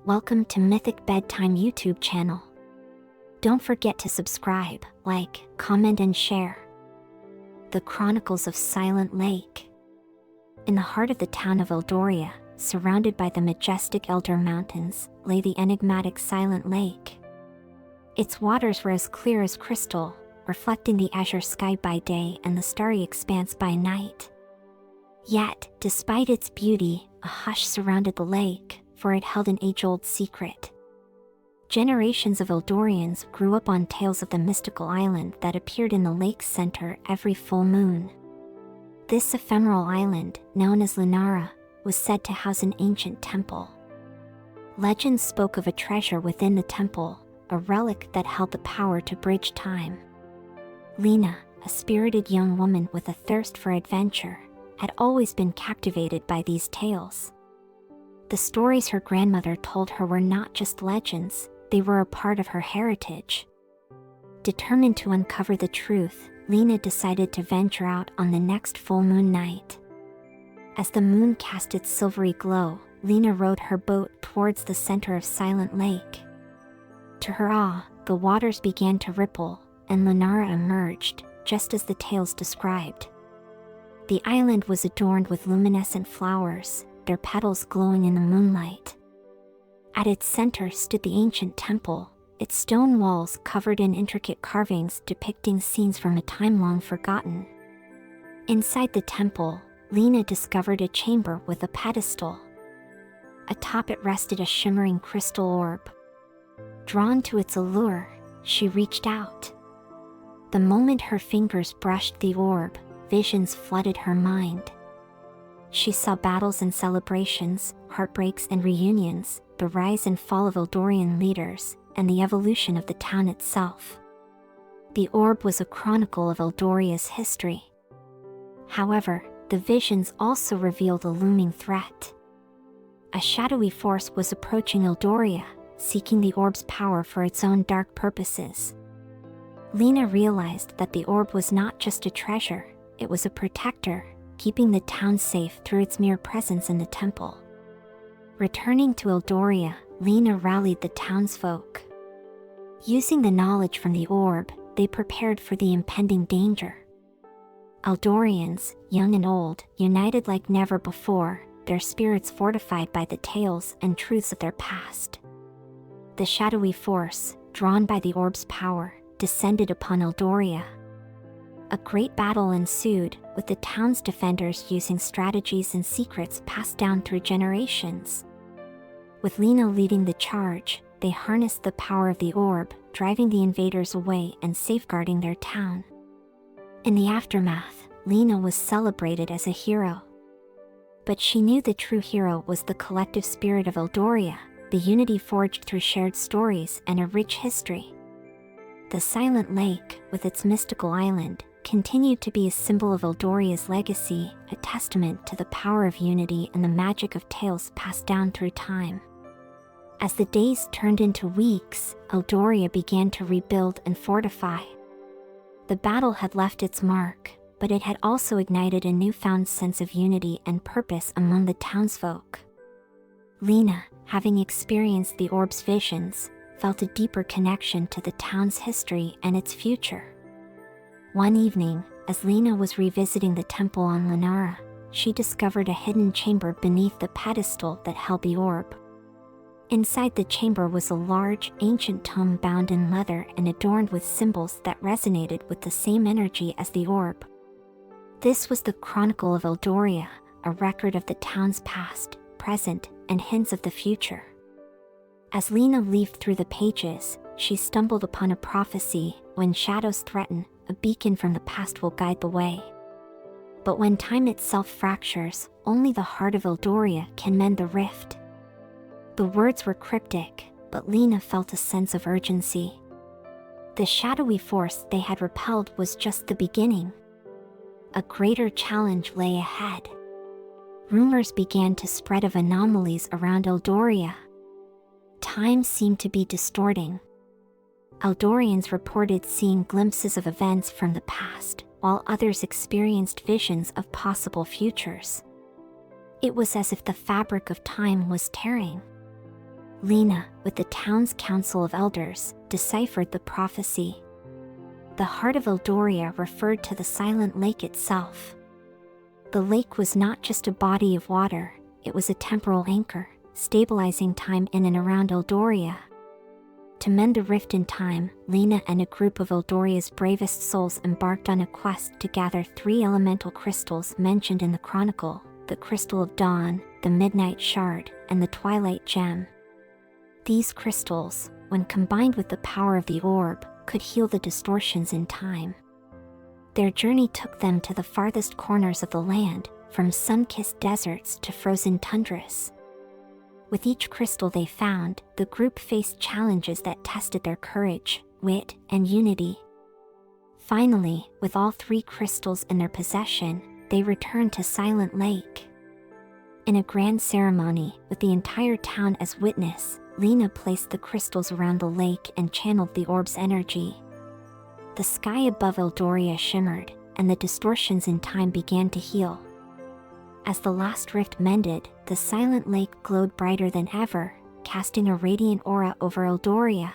welcome to Mythic Bedtime YouTube channel. Don't forget to subscribe, like, comment and share. The Chronicles of Silent Lake. In the heart of the town of Eldoria, surrounded by the majestic Elder Mountains, lay the enigmatic Silent Lake. Its waters were as clear as crystal, reflecting the azure sky by day and the starry expanse by night. Yet, despite its beauty, a hush surrounded the lake, for it held an age-old secret. Generations of Eldorians grew up on tales of the mystical island that appeared in the lake's center every full moon. This ephemeral island, known as Lunara, was said to house an ancient temple. Legends spoke of a treasure within the temple, a relic that held the power to bridge time. Lena, a spirited young woman with a thirst for adventure, had always been captivated by these tales. The stories her grandmother told her were not just legends, they were a part of her heritage. Determined to uncover the truth, Lena decided to venture out on the next full moon night. As the moon cast its silvery glow, Lena rowed her boat towards the center of Silent Lake. To her awe, the waters began to ripple, and Lunara emerged, just as the tales described. The island was adorned with luminescent flowers, their petals glowing in the moonlight. At its center stood the ancient temple, its stone walls covered in intricate carvings depicting scenes from a time long forgotten. Inside the temple, Lena discovered a chamber with a pedestal. Atop it rested a shimmering crystal orb. Drawn to its allure, she reached out. The moment her fingers brushed the orb, visions flooded her mind. She saw battles and celebrations, heartbreaks and reunions, the rise and fall of Eldorian leaders, and the evolution of the town itself. The orb was a chronicle of Eldoria's history. However, the visions also revealed a looming threat. A shadowy force was approaching Eldoria, seeking the orb's power for its own dark purposes. Lena realized that the orb was not just a treasure, it was a protector, keeping the town safe through its mere presence in the temple. Returning to Eldoria, Lena rallied the townsfolk. Using the knowledge from the orb, they prepared for the impending danger. Eldorians, young and old, united like never before, their spirits fortified by the tales and truths of their past. The shadowy force, drawn by the orb's power, descended upon Eldoria. A great battle ensued, with the town's defenders using strategies and secrets passed down through generations. With Lena leading the charge, they harnessed the power of the orb, driving the invaders away and safeguarding their town. In the aftermath, Lena was celebrated as a hero. But she knew the true hero was the collective spirit of Eldoria, the unity forged through shared stories and a rich history. The Silent Lake, with its mystical island, continued to be a symbol of Eldoria's legacy, a testament to the power of unity and the magic of tales passed down through time. As the days turned into weeks, Eldoria began to rebuild and fortify. The battle had left its mark, but it had also ignited a newfound sense of unity and purpose among the townsfolk. Lena, having experienced the orb's visions, felt a deeper connection to the town's history and its future. One evening, as Lena was revisiting the temple on Lunara, she discovered a hidden chamber beneath the pedestal that held the orb. Inside the chamber was a large, ancient tome bound in leather and adorned with symbols that resonated with the same energy as the orb. This was the Chronicle of Eldoria, a record of the town's past, present, and hints of the future. As Lena leafed through the pages, she stumbled upon a prophecy: when shadows threaten, a beacon from the past will guide the way. But when time itself fractures, only the heart of Eldoria can mend the rift. The words were cryptic, but Lena felt a sense of urgency. The shadowy force they had repelled was just the beginning. A greater challenge lay ahead. Rumors began to spread of anomalies around Eldoria. Time seemed to be distorting. Eldorians reported seeing glimpses of events from the past, while others experienced visions of possible futures. It was as if the fabric of time was tearing. Lena, with the town's council of elders, deciphered the prophecy. The heart of Eldoria referred to the silent lake itself. The lake was not just a body of water, it was a temporal anchor, stabilizing time in and around Eldoria. To mend the rift in time, Lena and a group of Eldoria's bravest souls embarked on a quest to gather 3 elemental crystals mentioned in the Chronicle: the Crystal of Dawn, the Midnight Shard, and the Twilight Gem. These crystals, when combined with the power of the orb, could heal the distortions in time. Their journey took them to the farthest corners of the land, from sun-kissed deserts to frozen tundras. With each crystal they found, the group faced challenges that tested their courage, wit, and unity. Finally, with all 3 crystals in their possession, they returned to Silent Lake. In a grand ceremony, with the entire town as witness, Lena placed the crystals around the lake and channeled the orb's energy. The sky above Eldoria shimmered, and the distortions in time began to heal. As the last rift mended, the silent lake glowed brighter than ever, casting a radiant aura over Eldoria.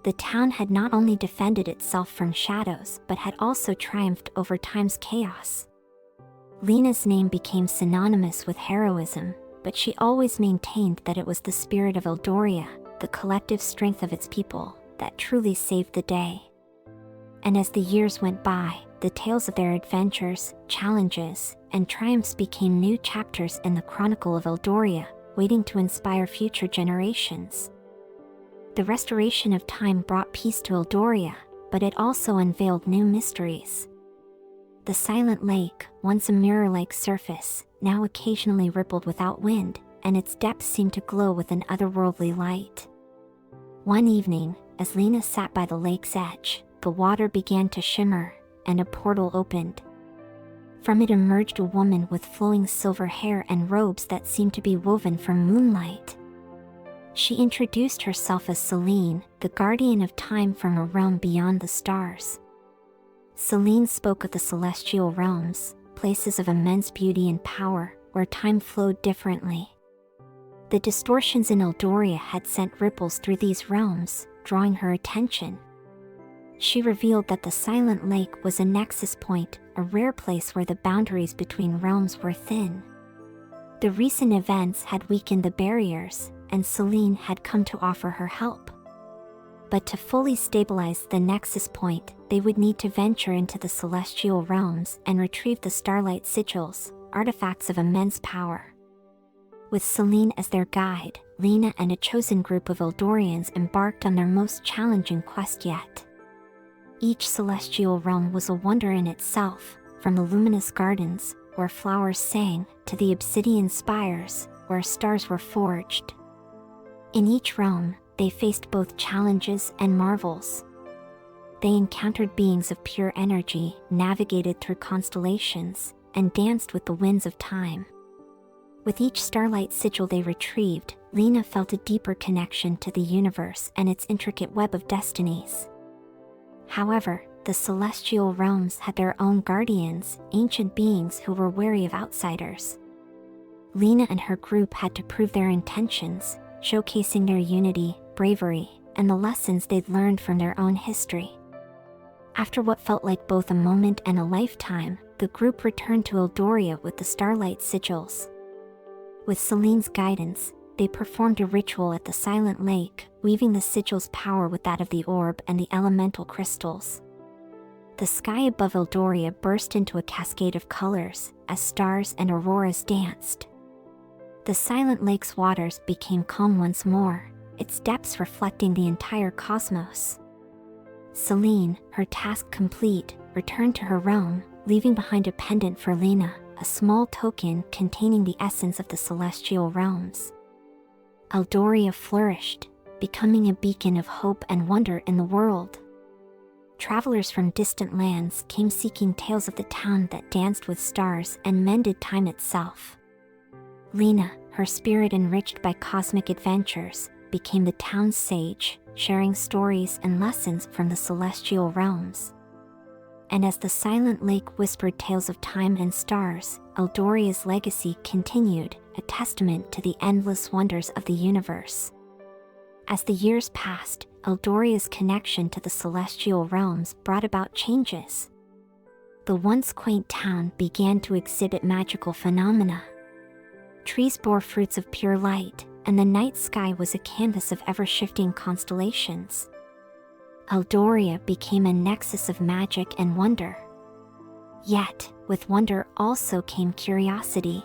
The town had not only defended itself from shadows but had also triumphed over time's chaos. Lena's name became synonymous with heroism, but she always maintained that it was the spirit of Eldoria, the collective strength of its people, that truly saved the day. And as the years went by, the tales of their adventures, challenges, and triumphs became new chapters in the Chronicle of Eldoria, waiting to inspire future generations. The restoration of time brought peace to Eldoria, but it also unveiled new mysteries. The silent lake, once a mirror-like surface, now occasionally rippled without wind, and its depths seemed to glow with an otherworldly light. One evening, as Lena sat by the lake's edge, the water began to shimmer, and a portal opened. From it emerged a woman with flowing silver hair and robes that seemed to be woven from moonlight. She introduced herself as Selene, the guardian of time from a realm beyond the stars. Selene spoke of the celestial realms, places of immense beauty and power, where time flowed differently. The distortions in Eldoria had sent ripples through these realms, drawing her attention. She revealed that the Silent Lake was a nexus point, a rare place where the boundaries between realms were thin. The recent events had weakened the barriers, and Selene had come to offer her help. But to fully stabilize the nexus point, they would need to venture into the celestial realms and retrieve the starlight sigils, artifacts of immense power. With Selene as their guide, Lena and a chosen group of Eldorians embarked on their most challenging quest yet. Each celestial realm was a wonder in itself, from the luminous gardens, where flowers sang, to the obsidian spires, where stars were forged. In each realm, they faced both challenges and marvels. They encountered beings of pure energy, navigated through constellations, and danced with the winds of time. With each starlight sigil they retrieved, Lena felt a deeper connection to the universe and its intricate web of destinies. However, the celestial realms had their own guardians, ancient beings who were wary of outsiders. Lena and her group had to prove their intentions, showcasing their unity, bravery, and the lessons they'd learned from their own history. After what felt like both a moment and a lifetime, the group returned to Eldoria with the starlight sigils. With Selene's guidance, they performed a ritual at the Silent Lake, weaving the sigil's power with that of the orb and the elemental crystals. The sky above Eldoria burst into a cascade of colors, as stars and auroras danced. The Silent Lake's waters became calm once more, its depths reflecting the entire cosmos. Selene, her task complete, returned to her realm, leaving behind a pendant for Lena, a small token containing the essence of the celestial realms. Eldoria flourished, becoming a beacon of hope and wonder in the world. Travelers from distant lands came seeking tales of the town that danced with stars and mended time itself. Lena, her spirit enriched by cosmic adventures, became the town's sage, sharing stories and lessons from the celestial realms. And as the Silent Lake whispered tales of time and stars, Eldoria's legacy continued, a testament to the endless wonders of the universe. As the years passed, Eldoria's connection to the celestial realms brought about changes. The once quaint town began to exhibit magical phenomena. Trees bore fruits of pure light, and the night sky was a canvas of ever-shifting constellations. Eldoria became a nexus of magic and wonder. Yet, with wonder also came curiosity.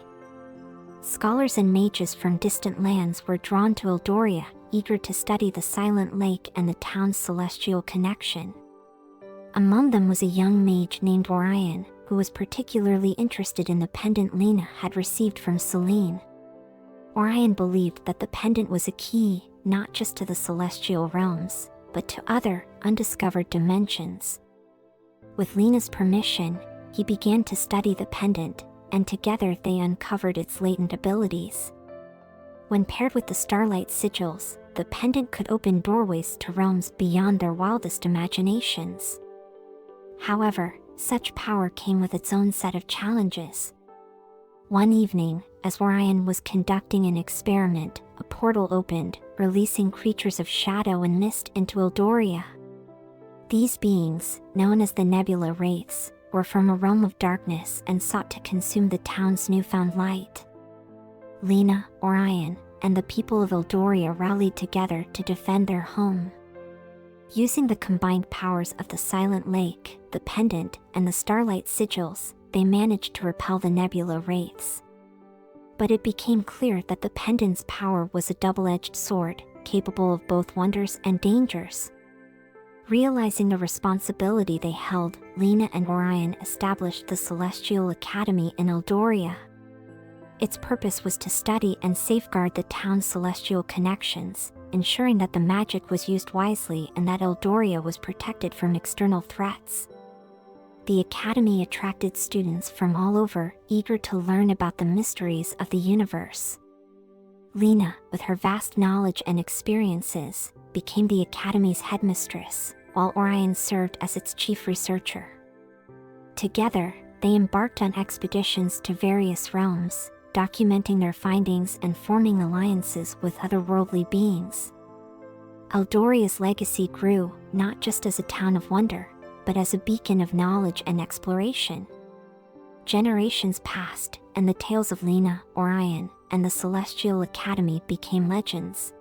Scholars and mages from distant lands were drawn to Eldoria, eager to study the silent lake and the town's celestial connection. Among them was a young mage named Orion, who was particularly interested in the pendant Lena had received from Selene. Orion believed that the pendant was a key, not just to the celestial realms, but to other, undiscovered dimensions. With Lena's permission, he began to study the pendant, and together they uncovered its latent abilities. When paired with the starlight sigils, the pendant could open doorways to realms beyond their wildest imaginations. However, such power came with its own set of challenges. One evening, as Orion was conducting an experiment, a portal opened, releasing creatures of shadow and mist into Eldoria. These beings, known as the Nebula Wraiths, were from a realm of darkness and sought to consume the town's newfound light. Lena, Orion, and the people of Eldoria rallied together to defend their home. Using the combined powers of the Silent Lake, the pendant, and the starlight sigils, they managed to repel the Nebula Wraiths. But it became clear that the pendant's power was a double-edged sword, capable of both wonders and dangers. Realizing the responsibility they held, Lena and Orion established the Celestial Academy in Eldoria. Its purpose was to study and safeguard the town's celestial connections, ensuring that the magic was used wisely and that Eldoria was protected from external threats. The academy attracted students from all over, eager to learn about the mysteries of the universe. Lena, with her vast knowledge and experiences, became the academy's headmistress, while Orion served as its chief researcher. Together, they embarked on expeditions to various realms, documenting their findings and forming alliances with otherworldly beings. Eldoria's legacy grew, not just as a town of wonder, but as a beacon of knowledge and exploration. Generations passed, and the tales of Lena, Orion, and the Celestial Academy became legends.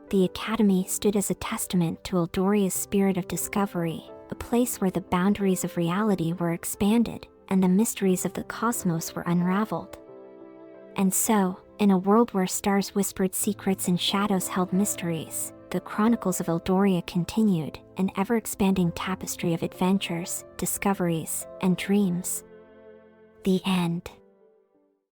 The Academy stood as a testament to Eldoria's spirit of discovery, a place where the boundaries of reality were expanded, and the mysteries of the cosmos were unraveled. And so, in a world where stars whispered secrets and shadows held mysteries, the Chronicles of Eldoria continued, an ever-expanding tapestry of adventures, discoveries, and dreams. The end.